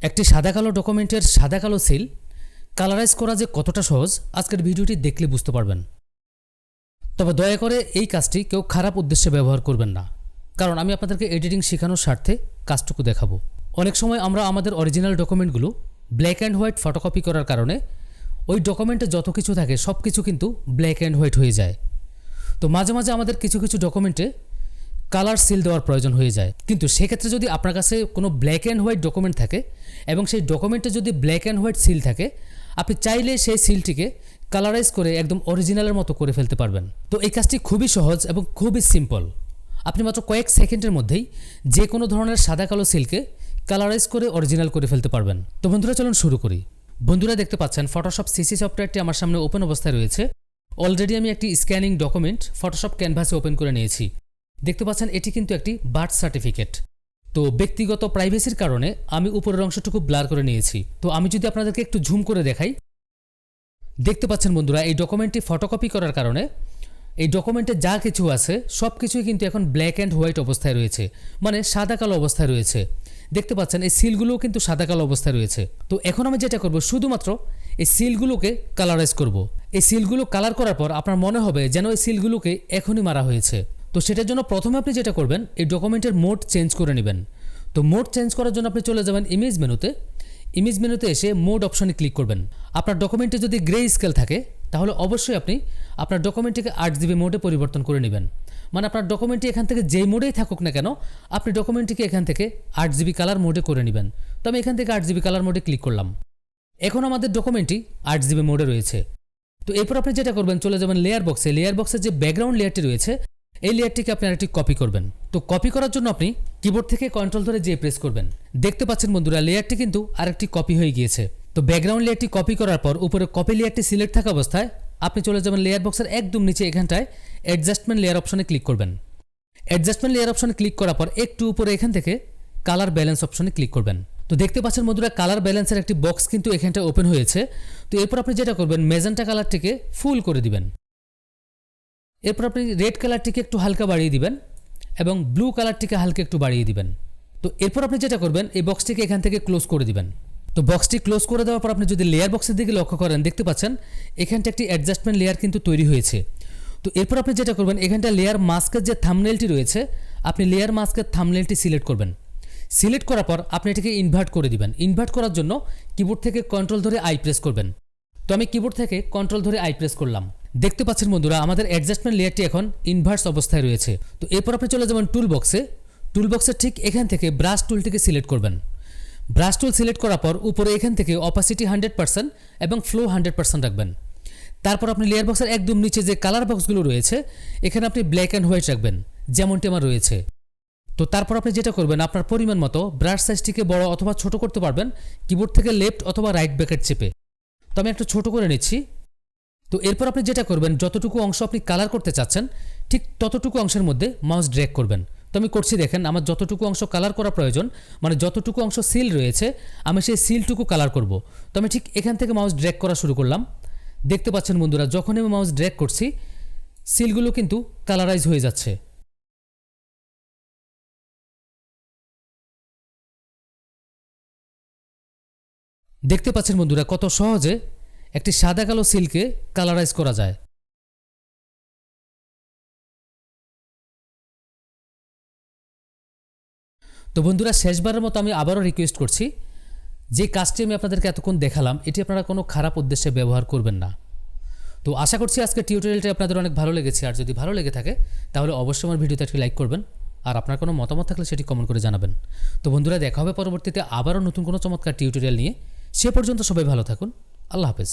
একটি সাদা কালো ডকুমেন্টের সাদা কালো সিল কালারাইজ করা যে কতটা সহজ আজকের ভিডিওটি দেখলে বুঝতে পারবেন। তবে দয়া করে এই কাজটি কেউ খারাপ উদ্দেশ্যে ব্যবহার করবেন না, কারণ আমি আপনাদেরকে এডিটিং শেখানোর স্বার্থে কাজটুকু দেখাবো। অনেক সময় আমরা আমাদের অরিজিনাল ডকুমেন্টগুলো ব্ল্যাক অ্যান্ড হোয়াইট ফটোকপি করার কারণে ওই ডকুমেন্টে যত কিছু থাকে সব কিছু কিন্তু ব্ল্যাক অ্যান্ড হোয়াইট হয়ে যায়। তো মাঝে মাঝে আমাদের কিছু কিছু ডকুমেন্টে কালার সিল দেওয়ার প্রয়োজন হয়ে যায়, কিন্তু সেক্ষেত্রে যদি আপনার কাছে কোনো ব্ল্যাক অ্যান্ড হোয়াইট ডকুমেন্ট থাকে এবং সেই ডকুমেন্টে যদি ব্ল্যাক অ্যান্ড হোয়াইট সিল থাকে, আপনি চাইলে সেই সিলটিকে কালারাইজ করে একদম অরিজিনালের মতো করে ফেলতে পারবেন। তো এই কাজটি খুবই সহজ এবং খুবই সিম্পল। আপনি মাত্র কয়েক সেকেন্ডের মধ্যেই যে কোনো ধরনের সাদা কালো সিলকে কালারাইজ করে অরিজিনাল করে ফেলতে পারবেন। তো বন্ধুরা চলুন শুরু করি। বন্ধুরা দেখতে পাচ্ছেন ফটোশপ সিসি সফটওয়্যারটি আমার সামনে ওপেন অবস্থায় রয়েছে। অলরেডি আমি একটি স্ক্যানিং ডকুমেন্ট ফটোশপ ক্যানভাসে ওপেন করে নিয়েছি। দেখতে পাচ্ছেন এটি কিন্তু একটি বার্থ সার্টিফিকেট। তো ব্যক্তিগত প্রাইভেসির কারণে আমি উপরের অংশটুকু ব্লার করে নিয়েছি। তো আমি যদি আপনাদেরকে একটু ঝুম করে দেখাই, দেখতে পাচ্ছেন বন্ধুরা এই ডকুমেন্টটি ফটোকপি করার কারণে এই ডকুমেন্টে যা কিছু আছে সব কিছুই কিন্তু এখন ব্ল্যাক অ্যান্ড হোয়াইট অবস্থায় রয়েছে, মানে সাদা কালো অবস্থায় রয়েছে। দেখতে পাচ্ছেন এই সিলগুলোও কিন্তু সাদা কালো অবস্থায় রয়েছে। তো এখন আমি যেটা করব, শুধুমাত্র এই সিলগুলোকে কালারাইজ করব। এই সিলগুলো কালার করার পর আপনার মনে হবে যেন এই সিলগুলোকে এখনই মারা হয়েছে। তো সেটার জন্য প্রথমে আপনি যেটা করবেন, এই ডকুমেন্টের মোড চেঞ্জ করে নেবেন। তো মোড চেঞ্জ করার জন্য আপনি চলে যাবেন ইমেজ মেনুতে। ইমেজ মেনুতে এসে মোড অপশনে ক্লিক করবেন। আপনার ডকুমেন্টে যদি গ্রে স্কেল থাকে তাহলে অবশ্যই আপনি আপনার ডকুমেন্টটিকে 8GB মোডে পরিবর্তন করে নেবেন। মানে আপনার ডকুমেন্টটি এখান থেকে যেই মোডেই থাকুক না কেন, আপনি ডকুমেন্টটিকে এখান থেকে 8GB কালার মোডে করে নেবেন। তো আমি এখান থেকে 8GB কালার মোডে ক্লিক করলাম। এখন আমাদের ডকুমেন্টটি 8GB মোডে রয়েছে। তো এরপর আপনি যেটা করবেন, চলে যাবেন লেয়ার বক্সে। লেয়ার বক্সে যে ব্যাকগ্রাউন্ড লেয়ারটি রয়েছে এই লেয়ারটিকে আপনি আরেকটি কপি করবেন। তো কপি করার জন্য আপনি কিবোর্ড থেকে কন্ট্রোল ধরে যে প্রেস করবেন। দেখতে পাচ্ছেন বন্ধুরা লেয়ারটি কিন্তু আরেকটি কপি হয়ে গিয়েছে। তো ব্যাকগ্রাউন্ড লেয়ারটি কপি করার পর উপরে কপি লেয়ারটি সিলেক্ট থাকা অবস্থায় আপনি চলে যাবেন লেয়ার বক্সের একদম নিচে এখানটায় অ্যাডজাস্টমেন্ট লেয়ার অপশনে ক্লিক করবেন। অ্যাডজাস্টমেন্ট লেয়ার অপশনে ক্লিক করার পর একটু উপরে এখান থেকে কালার ব্যালেন্স অপশনে ক্লিক করবেন। তো দেখতে পাচ্ছেন বন্ধুরা কালার ব্যালেন্সের একটি বক্স কিন্তু এখানটায় ওপেন হয়েছে। তো এরপর আপনি যেটা করবেন, ম্যাজেন্টা কালারটিকে ফুল করে দিবেন। এরপর আপনি রেড কালারটিকে একটু হালকা বাড়িয়ে দিবেন এবং ব্লু কালারটিকে হালকা একটু বাড়িয়ে দিবেন। তো এরপর আপনি যেটা করবেন, এই বক্সটিকে এখান থেকে ক্লোজ করে দিবেন। তো বক্সটি ক্লোজ করে দেওয়ার পর আপনি যদি লেয়ার বক্সের দিকে লক্ষ্য করেন, দেখতে পাচ্ছেন এখানটা একটি অ্যাডজাস্টমেন্ট লেয়ার কিন্তু তৈরি হয়েছে। তো এরপর আপনি যেটা করবেন, এখানটা লেয়ার মাস্কের যে থাম্বনেলটি রয়েছে, আপনি লেয়ার মাস্কের থাম্বনেলটি সিলেক্ট করবেন। সিলেক্ট করার পর আপনি এটিকে ইনভার্ট করে দিবেন। ইনভার্ট করার জন্য কিবোর্ড থেকে কন্ট্রোল ধরে আই প্রেস করবেন। তো আমি কিবোর্ড থেকে কন্ট্রোল ধরে আই প্রেস করলাম। দেখতে পাচ্ছেন বন্ধুরা আমাদের অ্যাডজাস্টমেন্ট লেয়ারটি এখন ইনভার্স অবস্থায় রয়েছে। তো এরপর আপনি চলে যাবেন টুল বক্সে। টুল বক্সের ঠিক এখান থেকে ব্রাশ টুলটিকে সিলেক্ট করবেন। ব্রাশ টুল সিলেক্ট করার পর উপরে এখান থেকে অপাসিটি 100% এবং ফ্লো 100% রাখবেন। তারপর আপনি লেয়ার বক্সের একদম নিচে যে কালার বক্সগুলো রয়েছে এখানে আপনি ব্ল্যাক অ্যান্ড হোয়াইট রাখবেন, যেমনটি আমার রয়েছে। তো তারপর আপনি যেটা করবেন, আপনার পরিমাণ মতো ব্রাশ সাইজটিকে বড় অথবা ছোট করতে পারবেন কিবোর্ড থেকে লেফট অথবা রাইট ব্র্যাকেট চেপে। তো আমি একটু ছোট করে নিচ্ছি। তো এরপর আপনি যেটা করবেন, যতটুকু অংশ আপনি কালার করতে চাচ্ছেন ঠিক ততটুকু অংশের মধ্যে মাউস ড্র্যাগ করবেন। তো আমি করছি, দেখেন আমার যতটুকু অংশ কালার করা প্রয়োজন, মানে যতটুকু অংশ সিল রয়েছে আমি সেই সিলটুকু কালার করব। তো আমি ঠিক এখান থেকে মাউস ড্র্যাগ করা শুরু করলাম। দেখতে পাচ্ছেন বন্ধুরা যখনই আমি মাউস ড্র্যাগ করছি সিলগুলো কিন্তু কালারাইজ হয়ে যাচ্ছে। দেখতে পাচ্ছেন বন্ধুরা কত সহজে একটি সাদা কালো সিলকে কালারাইজ করা যায়। তো বন্ধুরা শেষবারের মতো আমি আবারও রিকোয়েস্ট করছি, যে কাজটি আমি আপনাদেরকে এতক্ষণ দেখালাম এটি আপনারা কোনো খারাপ উদ্দেশ্যে ব্যবহার করবেন না। তো আশা করছি আজকে টিউটোরিয়ালটি আপনাদের অনেক ভালো লেগেছে। আর যদি ভালো লেগে থাকে তাহলে অবশ্যই আমার ভিডিওতে একটি লাইক করবেন, আর আপনার কোনো মতামত থাকলে সেটি কমেন্ট করে জানাবেন। তো বন্ধুরা দেখা হবে পরবর্তীতে আবারও নতুন কোনো চমৎকার টিউটোরিয়াল নিয়ে। সে পর্যন্ত সবাই ভালো থাকুন। আল্লাহ হাফেজ।